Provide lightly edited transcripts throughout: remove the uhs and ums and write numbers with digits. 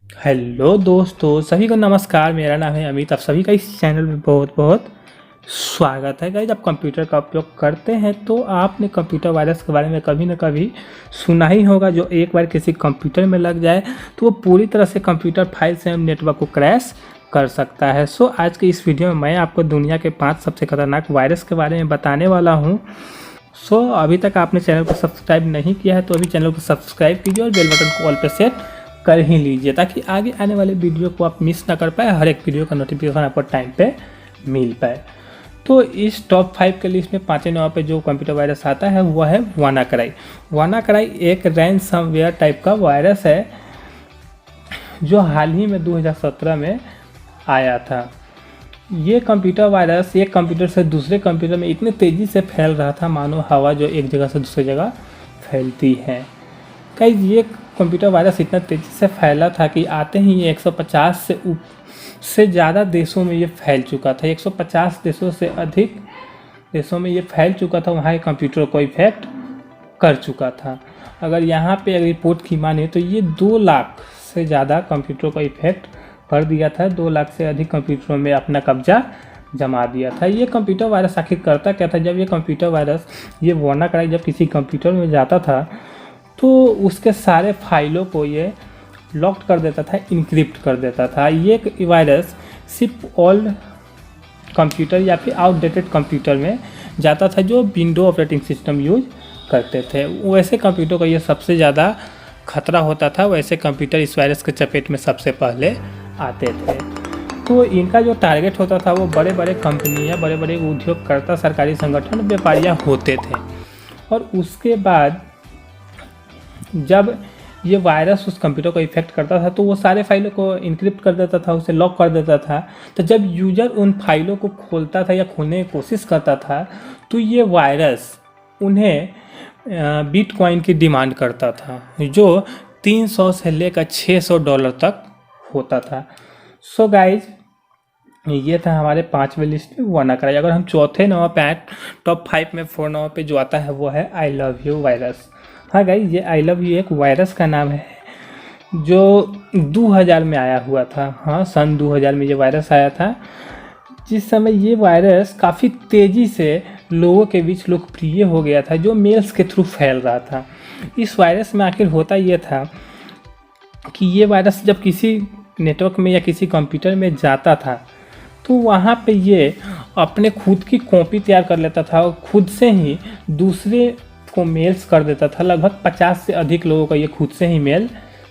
Hello दोस्तों, सभी को नमस्कार। मेरा नाम है अमित। आप सभी का इस चैनल में बहुत बहुत स्वागत है। गाइस, आप कंप्यूटर का उपयोग करते हैं तो आपने कंप्यूटर वायरस के बारे में कभी ना कभी सुना ही होगा। जो एक बार किसी कंप्यूटर में लग जाए तो वो पूरी तरह से कंप्यूटर फाइल्स एवं नेटवर्क को क्रैश कर सकता है। सो आज के इस वीडियो में मैं आपको दुनिया के 5 सबसे खतरनाक वायरस के बारे में बताने वाला हूँ। अभी तक आपने चैनल को सब्सक्राइब नहीं किया है तो अभी चैनल को सब्सक्राइब कीजिए और बेल बटन को ऑल पे सेट कर ही लीजिए, ताकि आगे आने वाले वीडियो को आप मिस ना कर पाए। हर एक वीडियो का नोटिफिकेशन आपको टाइम पे मिल पाए। तो इस टॉप 5 के लिस्ट में 5वें नंबर पे जो कंप्यूटर वायरस आता है वह है वानाक्राई। वानाक्राई एक रैनसमवेयर टाइप का वायरस है जो हाल ही में 2017 में आया था। ये कंप्यूटर वायरस एक कंप्यूटर से दूसरे कंप्यूटर में इतने तेज़ी से फैल रहा था मानो हवा जो एक जगह से दूसरी जगह फैलती है। गाइस, ये कंप्यूटर वायरस इतना तेज़ी से फैला था कि आते ही ये 150 से ज़्यादा देशों में ये फैल चुका था। 150 देशों से अधिक देशों में ये फैल चुका था। वहाँ के कंप्यूटर को इफेक्ट कर चुका था। अगर यहाँ पे रिपोर्ट की माने तो ये 2 लाख से ज़्यादा कंप्यूटर को इफेक्ट कर दिया था। 2 लाख से अधिक कंप्यूटरों में अपना कब्जा जमा दिया था। ये कंप्यूटर वायरस आखिर करता क्या था? जब ये कंप्यूटर वायरस ये वानाक्राई जब किसी कंप्यूटर में जाता था तो उसके सारे फाइलों को ये लॉक कर देता था, इनक्रिप्ट कर देता था। ये वायरस सिर्फ ओल्ड कंप्यूटर या फिर आउटडेटेड कंप्यूटर में जाता था जो विंडो ऑपरेटिंग सिस्टम यूज करते थे। वैसे कंप्यूटर का ये सबसे ज़्यादा खतरा होता था। वैसे कंप्यूटर इस वायरस के चपेट में सबसे पहले आते थे। तो इनका जो टारगेट होता था वो बड़े बड़े कंपनियां, बड़े बड़े उद्योगकर्ता, सरकारी संगठन, व्यापारियां होते थे। और उसके बाद जब ये वायरस उस कंप्यूटर को इफेक्ट करता था तो वो सारे फाइलों को इनक्रिप्ट कर देता था, उसे लॉक कर देता था। तो जब यूजर उन फाइलों को खोलता था या खोलने की कोशिश करता था तो ये वायरस उन्हें बिटकॉइन की डिमांड करता था, जो 300 से लेकर $600 तक होता था। सो गाइज, ये था हमारे 5वें लिस्ट में वानाक्राई। अगर हम चौथे नंबर पे आए, टॉप 5 में 4 नंबर पे जो आता है वो है आई लव यू वायरस। हाँ गाइज, ये आई लव यू एक वायरस का नाम है जो 2000 में आया हुआ था। हाँ, सन 2000 में ये वायरस आया था, जिस समय ये वायरस काफ़ी तेज़ी से लोगों के बीच लोकप्रिय हो गया था, जो मेल्स के थ्रू फैल रहा था। इस वायरस में आखिर होता ये था कि ये वायरस जब किसी नेटवर्क में या किसी कंप्यूटर में जाता था तो वहाँ पे ये अपने खुद की कॉपी तैयार कर लेता था और खुद से ही दूसरे को मेल्स कर देता था। लगभग 50 से अधिक लोगों का ये खुद से ही मेल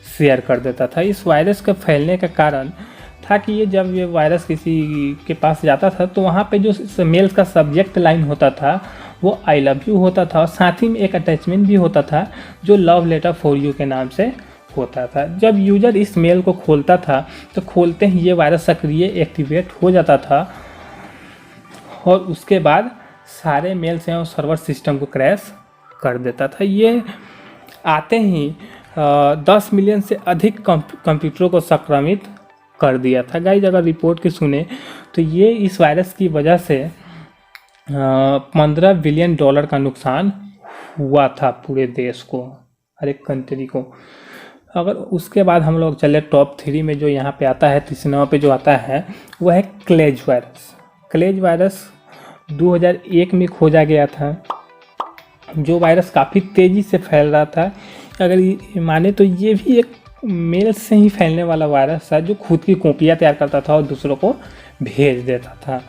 शेयर कर देता था। इस वायरस के फैलने का कारण था कि ये जब ये वायरस किसी के पास जाता था तो वहाँ पे जो मेल्स का सब्जेक्ट लाइन होता था वो आई लव यू होता था, और साथ ही में एक अटैचमेंट भी होता था जो लव लेटर फॉर यू के नाम से होता था। जब यूजर इस मेल को खोलता था तो खोलते ही ये वायरस सक्रिय एक्टिवेट हो जाता था और उसके बाद सारे मेल्स एवं सर्वर सिस्टम को क्रैश कर देता था। ये आते ही 10 मिलियन से अधिक कंप्यूटरों को संक्रमित कर दिया था। गाइज, अगर रिपोर्ट की सुने तो ये इस वायरस की वजह से $15 बिलियन का नुकसान हुआ था पूरे देश को, हर एक कंट्री को। अगर उसके बाद हम लोग चले टॉप 3 में, जो यहाँ पे आता है 3 नंबर पे जो आता है वह है क्लेज वायरस। क्लेज वायरस 2001 में खोजा गया था। जो वायरस काफ़ी तेज़ी से फैल रहा था। अगर ये माने तो ये भी एक मेल से ही फैलने वाला वायरस था, जो खुद की कॉपियाँ तैयार करता था और दूसरों को भेज देता था।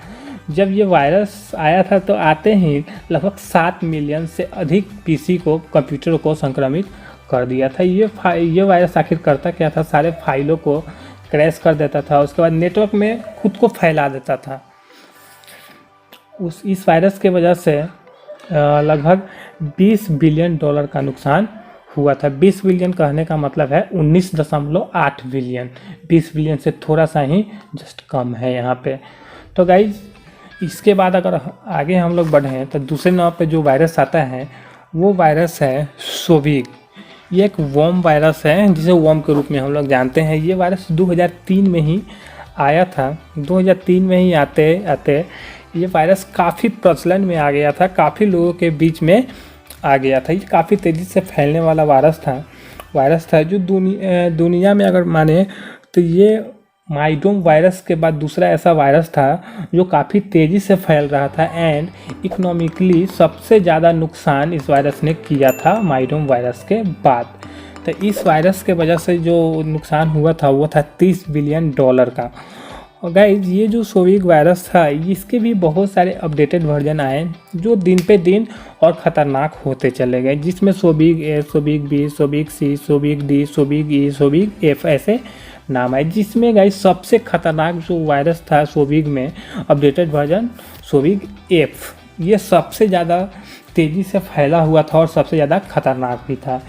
जब ये वायरस आया था तो आते ही लगभग 7 मिलियन से अधिक पीसी को, कंप्यूटर को संक्रमित कर दिया था। ये वायरस आखिर करता क्या था? सारे फाइलों को क्रैश कर देता था, उसके बाद नेटवर्क में खुद को फैला देता था। इस वायरस के वजह से लगभग $20 बिलियन का नुकसान हुआ था। 20 बिलियन कहने का मतलब है 19.8 बिलियन। 20 बिलियन से थोड़ा सा ही जस्ट कम है यहाँ पे। तो गाइज, इसके बाद अगर आगे हम लोग बढ़ें तो दूसरे नंबर पे जो वायरस आता है वो वायरस है सोविग। ये एक वर्म वायरस है जिसे वर्म के रूप में हम लोग जानते हैं। ये वायरस 2003 में ही आया था। 2003 में ही आते आते ये वायरस काफ़ी प्रचलन में आ गया था, काफ़ी लोगों के बीच में आ गया था। ये काफ़ी तेज़ी से फैलने वाला वायरस था वायरस था जो दुनिया में अगर माने तो ये माइडोम वायरस के बाद दूसरा ऐसा वायरस था जो काफ़ी तेज़ी से फैल रहा था एंड इकोनॉमिकली सबसे ज़्यादा नुकसान इस वायरस ने किया था माइडोम वायरस के बाद। तो इस वायरस के वजह से जो नुकसान हुआ था वो था $30 बिलियन का। और गाइज ये जो सोविक वायरस था इसके भी बहुत सारे अपडेटेड वर्जन आए जो दिन पे दिन और ख़तरनाक होते चले गए, जिसमें सोविक ए, सोविक बी, सोविक सी, सोविक डी, सोविक ई, सोविक एफ ऐसे नाम है। जिसमें गाइज सबसे खतरनाक जो वायरस था सोविक में अपडेटेड वर्जन सोविक एफ, ये सबसे ज़्यादा तेज़ी से फैला हुआ था और सबसे ज़्यादा खतरनाक भी था।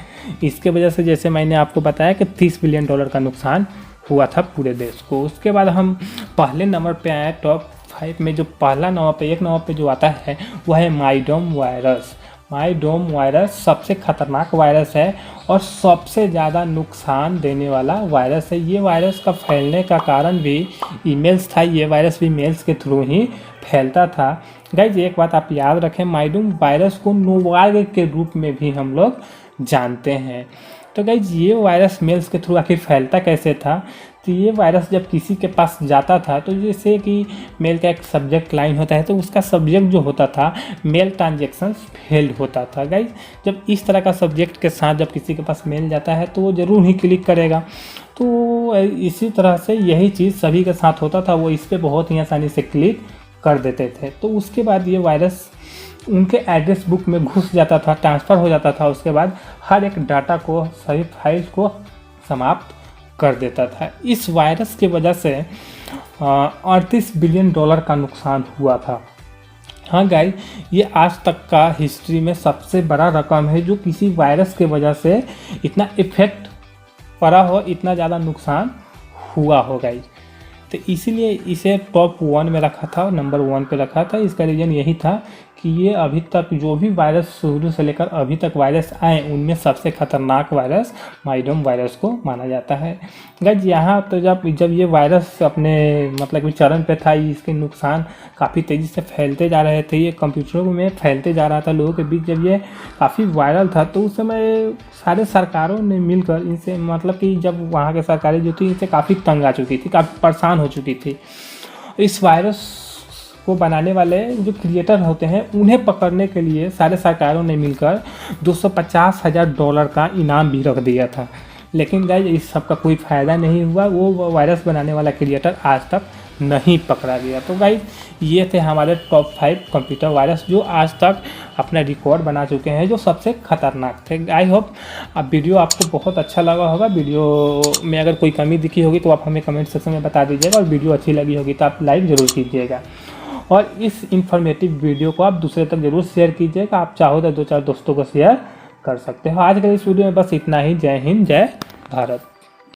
इसके वजह से जैसे मैंने आपको बताया कि $30 बिलियन का नुकसान हुआ था पूरे देश को। उसके बाद हम पहले नंबर पे आए टॉप 5 में। जो पहला नंबर पे 1 नंबर पे जो आता है वह है माइडोम वायरस। माइडोम वायरस सबसे खतरनाक वायरस है और सबसे ज़्यादा नुकसान देने वाला वायरस है। ये वायरस का फैलने का कारण भी ईमेल्स था। ये वायरस भी मेल्स के थ्रू ही फैलता था। गाइज एक बात आप याद रखें, माइडोम वायरस को नोवायरल के रूप में भी हम लोग जानते हैं। तो गाइज ये वायरस मेल्स के थ्रू आखिर फैलता कैसे था? तो ये वायरस जब किसी के पास जाता था तो जैसे कि मेल का एक सब्जेक्ट लाइन होता है तो उसका सब्जेक्ट जो होता था मेल ट्रांजेक्शन्स फेल्ड होता था। गाइज जब इस तरह का सब्जेक्ट के साथ जब किसी के पास मेल जाता है तो वो ज़रूर ही क्लिक करेगा। तो इसी तरह से यही चीज़ सभी के साथ होता था, वो इस पर बहुत ही आसानी से क्लिक कर देते थे। तो उसके बाद ये वायरस उनके एड्रेस बुक में घुस जाता था, ट्रांसफ़र हो जाता था। उसके बाद हर एक डाटा को, सभी फाइल्स को समाप्त कर देता था। इस वायरस की वजह से $38 बिलियन का नुकसान हुआ था। हाँ गाइस, ये आज तक का हिस्ट्री में सबसे बड़ा रकम है जो किसी वायरस के वजह से इतना इफेक्ट पड़ा हो, इतना ज़्यादा नुकसान हुआ हो गाइस। तो इसीलिए इसे टॉप 1 में रखा था, नंबर 1 पे रखा था। इसका रीज़न यही था कि ये अभी तक जो भी वायरस शुरू से लेकर अभी तक वायरस आए उनमें सबसे खतरनाक वायरस माइडोम वायरस को माना जाता है। गाइस यहाँ तो जब ये वायरस अपने मतलब कि चरण पे था, इसके नुकसान काफ़ी तेज़ी से फैलते जा रहे थे, ये कंप्यूटरों में फैलते जा रहा था लोगों के बीच। जब ये काफ़ी वायरल था तो उस समय सारे सरकारों ने मिलकर इनसे मतलब कि जब वहाँ के सरकारें जो थी इनसे काफ़ी तंग आ चुकी थी, काफ़ी परेशान हो चुकी थी। इस वायरस को बनाने वाले जो क्रिएटर होते हैं उन्हें पकड़ने के लिए सारे सरकारों ने मिलकर $250,000 का इनाम भी रख दिया था। लेकिन गाइस इस सब का कोई फ़ायदा नहीं हुआ, वो वायरस बनाने वाला क्रिएटर आज तक नहीं पकड़ा गया। तो गाइस ये थे हमारे टॉप 5 कंप्यूटर वायरस जो आज तक अपना रिकॉर्ड बना चुके हैं, जो सबसे खतरनाक थे। आई होप अब वीडियो आपको बहुत अच्छा लगा होगा। वीडियो में अगर कोई कमी दिखी होगी तो आप हमें कमेंट सेक्शन में बता दीजिएगा, और वीडियो अच्छी लगी होगी तो आप लाइक ज़रूर कीजिएगा, और इस इन्फॉर्मेटिव वीडियो को आप दूसरे तक ज़रूर शेयर कीजिएगा। आप चाहो तो 2-4 दोस्तों को शेयर कर सकते हो। आज के इस वीडियो में बस इतना ही। जय हिंद, जय भारत।